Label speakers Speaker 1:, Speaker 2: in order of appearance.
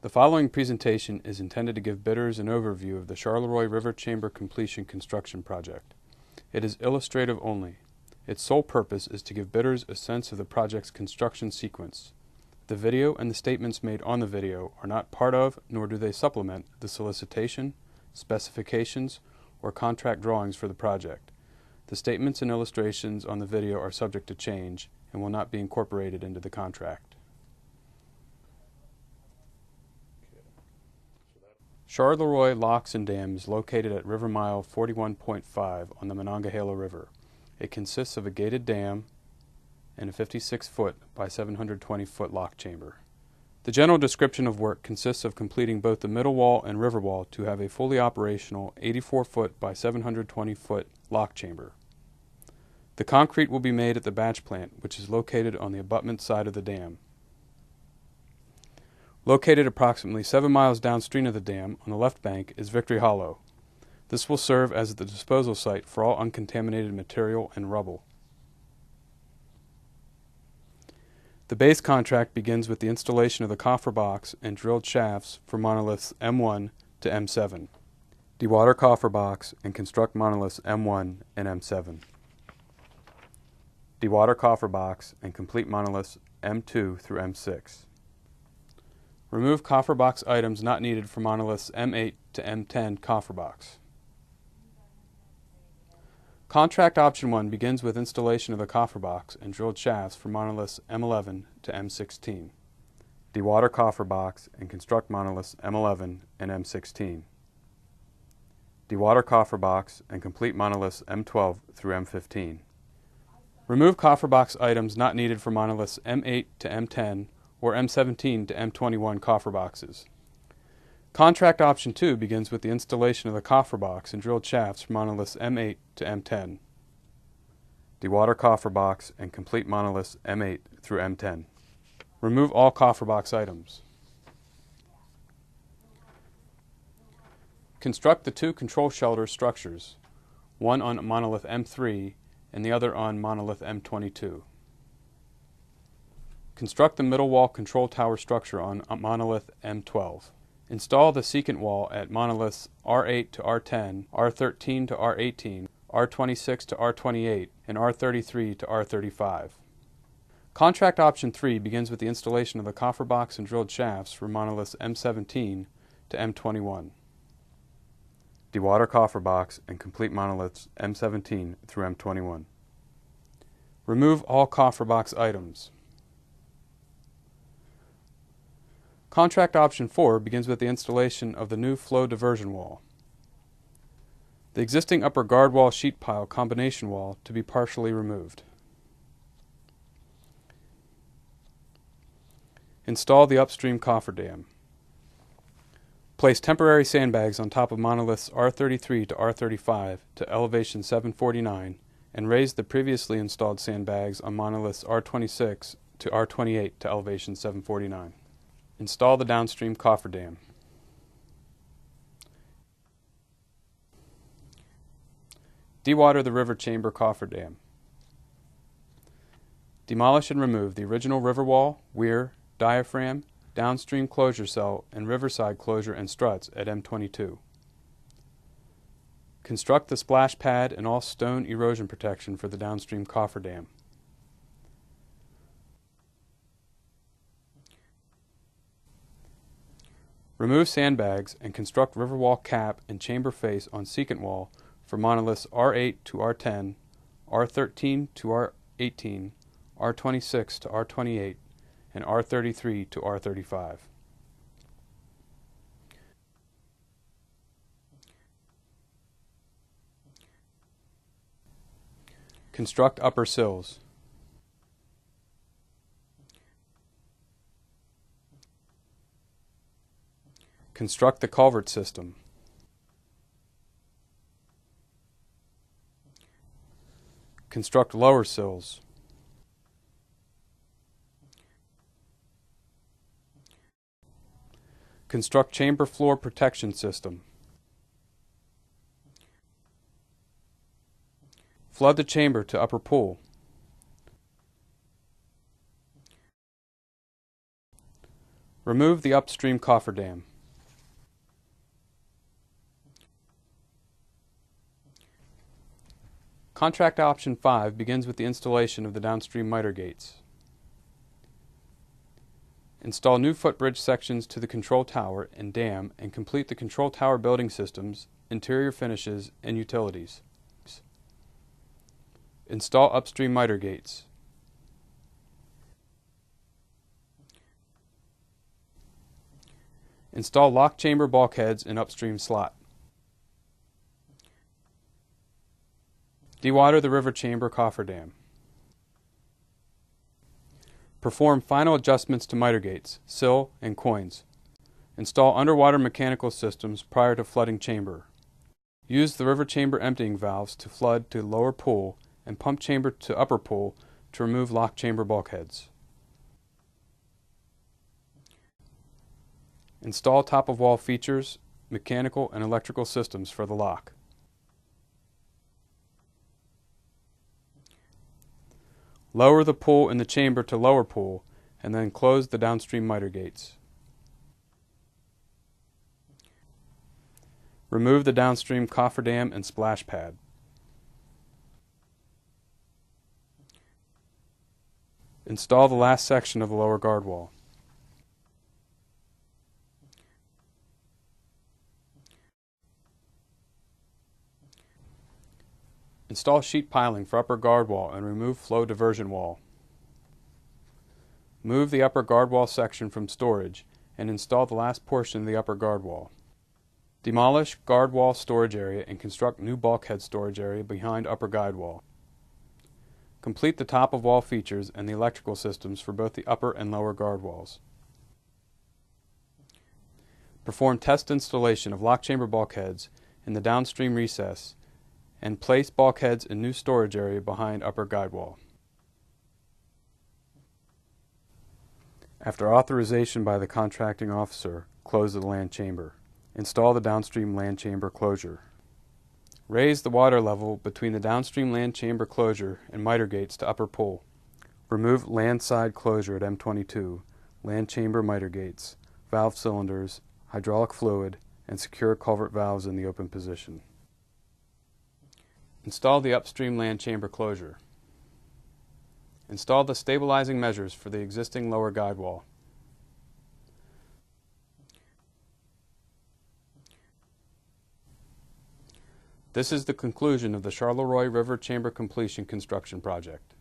Speaker 1: The following presentation is intended to give bidders an overview of the Charleroi River Chamber Completion Construction Project. It is illustrative only. Its sole purpose is to give bidders a sense of the project's construction sequence. The video and the statements made on the video are not part of, nor do they supplement, the solicitation, specifications, or contract drawings for the project. The statements and illustrations on the video are subject to change and will not be incorporated into the contract. Charleroi Locks and Dam is located at River Mile 41.5 on the Monongahela River. It consists of a gated dam and a 56-foot by 720-foot lock chamber. The general description of work consists of completing both the middle wall and river wall to have a fully operational 84-foot by 720-foot lock chamber. The concrete will be made at the batch plant, which is located on the abutment side of the dam. Located approximately 7 miles downstream of the dam on the left bank is Victory Hollow. This will serve as the disposal site for all uncontaminated material and rubble. The base contract begins with the installation of the coffer box and drilled shafts for monoliths M1 to M7. Dewater coffer box and construct monoliths M1 and M7. Dewater coffer box and complete monoliths M2 through M6. Remove coffer box items not needed for monoliths M8 to M10 coffer box. Contract option 1 begins with installation of the coffer box and drilled shafts for monoliths M11 to M16. Dewater coffer box and construct monoliths M11 and M16. Dewater coffer box and complete monoliths M12 through M15. Remove coffer box items not needed for monoliths M8 to M10 or M17 to M21 coffer boxes. Contract option 2 begins with the installation of the coffer box and drilled shafts for monoliths M8 to M10. Dewater coffer box and complete monoliths M8 through M10. Remove all coffer box items. Construct the 2 control shelter structures, one on monolith M3 and the other on monolith M22. Construct the middle wall control tower structure on monolith M12. Install the secant wall at monoliths R8 to R10, R13 to R18, R26 to R28, and R33 to R35. Contract option 3 begins with the installation of the coffer box and drilled shafts for monoliths M17 to M21. Dewater coffer box and complete monoliths M17 through M21. Remove all coffer box items. Contract option 4 begins with the installation of the new flow diversion wall. The existing upper guard wall sheet pile combination wall to be partially removed. Install the upstream coffer dam. Place temporary sandbags on top of monoliths R33 to R35 to elevation 749 and raise the previously installed sandbags on monoliths R26 to R28 to elevation 749. Install the downstream coffer dam. Dewater the river chamber coffer dam. Demolish and remove the original river wall, weir, diaphragm, downstream closure cell, and riverside closure and struts at M22. Construct the splash pad and all stone erosion protection for the downstream coffer dam. Remove sandbags and construct river wall cap and chamber face on secant wall for monoliths R8 to R10, R13 to R18, R26 to R28, and R33 to R35. Construct upper sills. Construct the culvert system. Construct lower sills. Construct chamber floor protection system. Flood the chamber to upper pool. Remove the upstream cofferdam. Contract option 5 begins with the installation of the downstream miter gates. Install new footbridge sections to the control tower and dam and complete the control tower building systems, interior finishes, and utilities. Install upstream miter gates. Install lock chamber bulkheads in upstream slot. Dewater the river chamber cofferdam. Perform final adjustments to miter gates, sill, and quoins. Install underwater mechanical systems prior to flooding chamber. Use the river chamber emptying valves to flood to lower pool and pump chamber to upper pool to remove lock chamber bulkheads. Install top-of-wall features, mechanical and electrical systems for the lock. Lower the pool in the chamber to lower pool and then close the downstream miter gates. Remove the downstream cofferdam and splash pad. Install the last section of the lower guard wall. Install sheet piling for upper guard wall and remove flow diversion wall. Move the upper guard wall section from storage and install the last portion of the upper guard wall. Demolish guard wall storage area and construct new bulkhead storage area behind upper guide wall. Complete the top of wall features and the electrical systems for both the upper and lower guard walls. Perform test installation of lock chamber bulkheads in the downstream recess and place bulkheads in new storage area behind upper guide wall. After authorization by the contracting officer, close the land chamber. Install the downstream land chamber closure. Raise the water level between the downstream land chamber closure and miter gates to upper pool. Remove land side closure at M22, land chamber miter gates, valve cylinders, hydraulic fluid, and secure culvert valves in the open position. Install the upstream land chamber closure. Install the stabilizing measures for the existing lower guide wall. This is the conclusion of the Charleroi River Chamber Completion Construction Project.